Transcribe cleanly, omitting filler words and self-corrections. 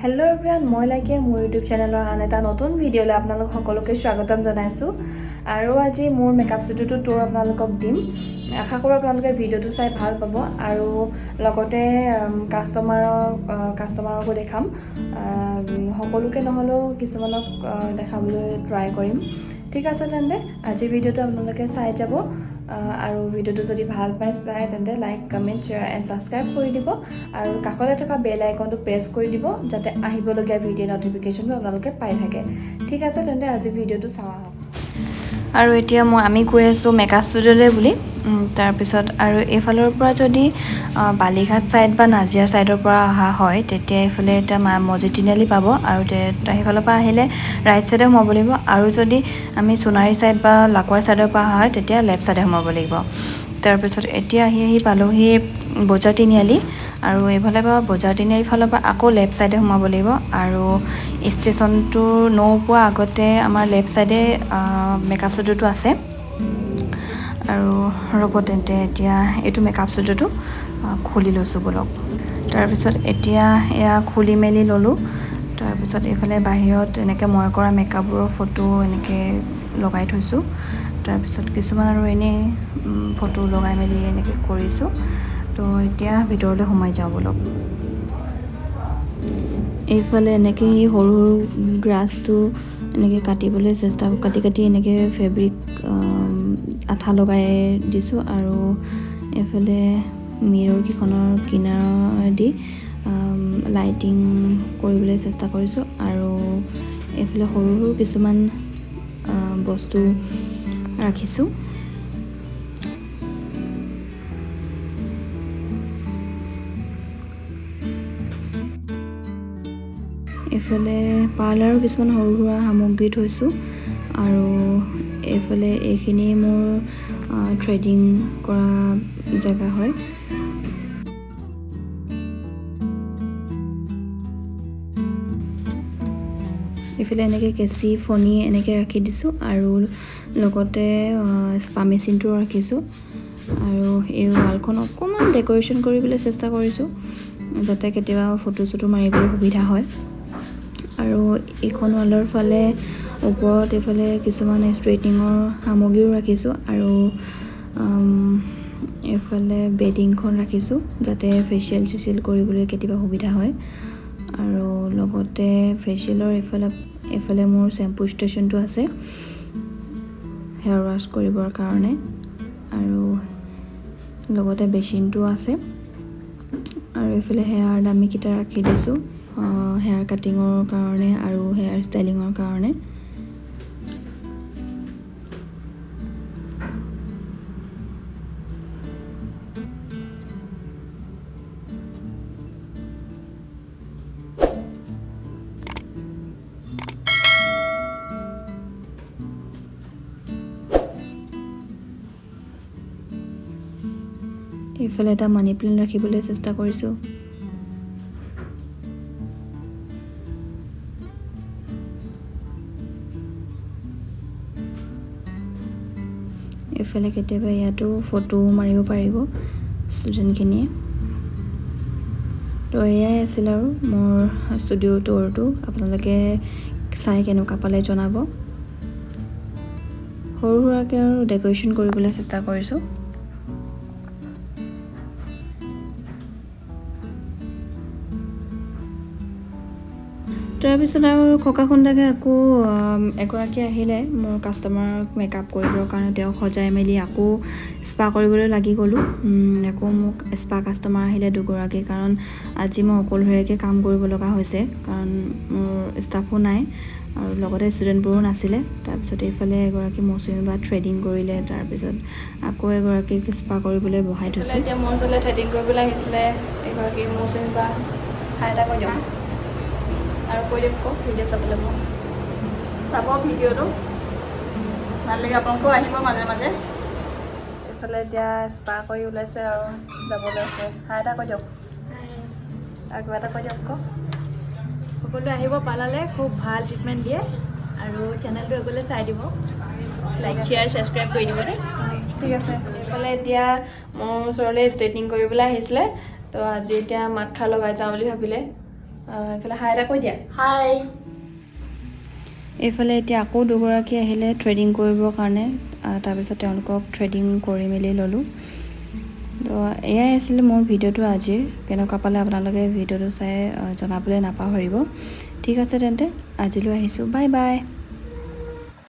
Hello' everyone, মই লাইকে মোৰ YouTube চেনেলৰ আন এটা নতুন ভিডিঅ'লৈ আপোনালোক সকলোকে স্বাগতম জনাইছোঁ। আৰু আজি মোৰ মেকআপ ষ্টুডিঅ'টো টুৰ আপোনালোকক দিম। আশা কৰোঁ আপোনালোকে ভিডিঅ'টো চাই ভাল পাব আৰু লগতে কাষ্টমাৰকো দেখাম। সকলোকে নহ'লেও কিছুমানক দেখাবলৈ ট্ৰাই কৰিম। ঠিক আছে তেন্তে আজিৰ ভিডিঅ'টো আপোনালোকে চাই যাব। আৰু ভিডিঅ'টো যদি ভাল পাই চাই তেন্তে like, comment, share and subscribe কৰি দিব আৰু কাষতে থকা বেল আইকনটো প্ৰেছ কৰি দিব যাতে আহিবলগীয়া ভিডিঅ' নটিফিকেশ্যনটো আপোনালোকে পাই থাকে। ঠিক আছে তেন্তে আজি ভিডিঅ'টো চাওঁ আহক। আৰু এতিয়া আমি গৈ আছোঁ মেকআপ ষ্টুডিঅ'লৈ বুলি। তাৰপিছত আৰু এইফালৰ পৰা যদি বালিঘাট ছাইড বা নাজিৰা ছাইডৰ পৰা অহা হয় তেতিয়া এইফালে এটা মছজিদ তিনিআলি পাব আৰু সেইফালৰ পৰা আহিলে ৰাইট ছাইডে সোমাব লাগিব। আৰু যদি আমি সোণাৰী ছাইড বা লাকুৱাৰ ছাইডৰ পৰা অহা হয় তেতিয়া লেফ্ট ছাইডে সোমাব লাগিব। তাৰপিছত এতিয়া আহি পালোহি বজাৰ তিনিআলি আৰু এইফালে পৰা বজাৰ তিনিআলিৰ ফালৰ পৰা আকৌ লেফ্ট ছাইডে সোমাব লাগিব। আৰু ষ্টেচনটোৰ পোৱা আগতে আমাৰ লেফ্ট ছাইডে মেকআপ ষ্টুডিঅ'টো আছে। আৰু ৰ'ব তেন্তে এতিয়া এইটো মেকআপ ষ্টুডিঅ'টো খুলি লৈছোঁ বলক। তাৰপিছত এতিয়া এয়া খুলি মেলি ল'লোঁ। তাৰপিছত এইফালে বাহিৰত এনেকৈ মই কৰা মেকআপবোৰৰ ফটো এনেকৈ লগাই থৈছোঁ। তাৰপিছত কিছুমান আৰু এনেই ফটো লগাই মেলি এনেকৈ কৰিছোঁ। তো এতিয়া ভিতৰলৈ সোমাই যাওঁ বলক। এইফালে এনেকৈ সৰু সৰু গ্ৰাছটো এনেকৈ কাটিবলৈ কাটি এনেকৈ ফেব্ৰিক আঠা লগাই দিছোঁ। আৰু এইফালে মিৰৰকেইখনৰ কিনাৰেদি লাইটিং কৰিবলৈ চেষ্টা কৰিছোঁ। আৰু এইফালে সৰু সৰু কিছুমান বস্তু ৰাখিছোঁ। এইফালে পাৰ্লাৰৰ কিছুমান সৰু সুৰা সামগ্ৰী থৈছোঁ। আৰু এইফালে এইখিনি মোৰ থ্ৰেডিং কৰা জেগা হয়। এইফালে এনেকৈ কেঁচি ফণি এনেকৈ ৰাখি দিছোঁ আৰু লগতে স্পা মেচিনটোও ৰাখিছোঁ। আৰু এই ৱালখন অকণমান ডেক'ৰেশ্যন কৰিবলৈ চেষ্টা কৰিছোঁ যাতে কেতিয়াবা ফটো চটো মাৰিবলৈ সুবিধা হয়। আৰু এইখন ৱালৰ ফালে ওপৰত এইফালে কিছুমান ষ্ট্ৰেইটনিঙৰ সামগ্ৰীও ৰাখিছোঁ। আৰু এইফালে বেডিংখন ৰাখিছোঁ যাতে ফেচিয়েল কৰিবলৈ কেতিয়াবা সুবিধা হয়। আৰু লগতে ফেচিয়েলৰ এইফালে মোৰ শ্বেম্পু ষ্টেচনটো আছে হেয়াৰ ৱাছ কৰিবৰ কাৰণে। আৰু লগতে বেচিনটো আছে। আৰু এইফালে হেয়াৰ ডামিকেইটা ৰাখি দিছোঁ হেয়াৰ কাটিঙৰ কাৰণে আৰু হেয়াৰ ষ্টাইলিঙৰ কাৰণে। এইফালে এটা মানি প্লেণ্ট ৰাখিবলৈ চেষ্টা কৰিছোঁ। এইফালে কেতিয়াবা ইয়াতো ফটো মাৰিব পাৰিব ষ্টুডেণ্টখিনিয়ে। তো এয়াই আছিল আৰু মোৰ ষ্টুডিঅ' টুৰটো। আপোনালোকে চাই কেনেকুৱা পালে জনাব। সৰু সুৰাকৈ আৰু ডেক'ৰেশ্যন কৰিবলৈ চেষ্টা কৰিছোঁ। তাৰপিছত আৰু খকা খুন্দাকৈ আকৌ এগৰাকী আহিলে মোৰ কাষ্টমাৰক মেকআপ কৰিবৰ কাৰণে। তেওঁক সজাই মেলি আকৌ স্পা কৰিবলৈ লাগি গ'লোঁ। আকৌ মোক স্পা কাষ্টমাৰ আহিলে দুগৰাকী, কাৰণ আজি মই অকলশৰীয়াকৈ কাম কৰিব লগা হৈছে কাৰণ মোৰ ষ্টাফো নাই আৰু লগতে ষ্টুডেণ্টবোৰো নাছিলে। তাৰপিছত এইফালে এগৰাকী মৌচুমী বা থ্ৰেডিং কৰিলে। তাৰপিছত আকৌ এগৰাকীক স্পা কৰিবলৈ বহাই থৈছোঁ। এতিয়া মোৰ ওচৰলৈ থ্ৰেডিং কৰিবলৈ আহিছিলে এগৰাকী মৌচুমী বা। হাই এটা কৈ দিয়ক আৰু কৈ দিয়ক আকৌ ভিডিঅ' চাবলৈ মোক চাব। ভিডিঅ'টো ভাল লাগে, আপোনালোকেও আহিব মাজে মাজে। এইফালে এতিয়া স্পা কৰি ওলাইছে আৰু যাবলৈ আছে। হাই এটা কৈ দিয়ক আৰু কিবা এটা কৈ দিয়ক আকৌ। সকলোৱে আহিব পাৰ্লাৰলৈ, খুব ভাল ট্ৰিটমেণ্ট দিয়ে। আৰু চেনেলটো সকলোৱে চাই দিব, লাইক শ্বেয়াৰ ছাবস্ক্ৰাইব কৰি দিব দেই। ঠিক আছে। এইফালে এতিয়া মোৰ ওচৰলৈ ষ্ট্ৰেইটনিং কৰিবলৈ আহিছিলে। তো আজি এতিয়া মাতষাৰ লগাই যাওঁ বুলি ভাবিলে। এইফালে হাই এটা কৈ দিয়া। হাই। এইফালে এতিয়া আকৌ দুগৰাকী আহিলে থ্ৰেডিং কৰিবৰ কাৰণে, তাৰপিছত তেওঁলোকক থ্ৰেডিং কৰি মেলি ল'লোঁ। তো এয়াই আছিলে মোৰ ভিডিঅ'টো আজিৰ। কেনেকুৱা পালে আপোনালোকে ভিডিঅ'টো চাই জনাবলৈ নাপাহৰিব। ঠিক আছে তেন্তে আজিলৈ আহিছোঁ, বাই বাই।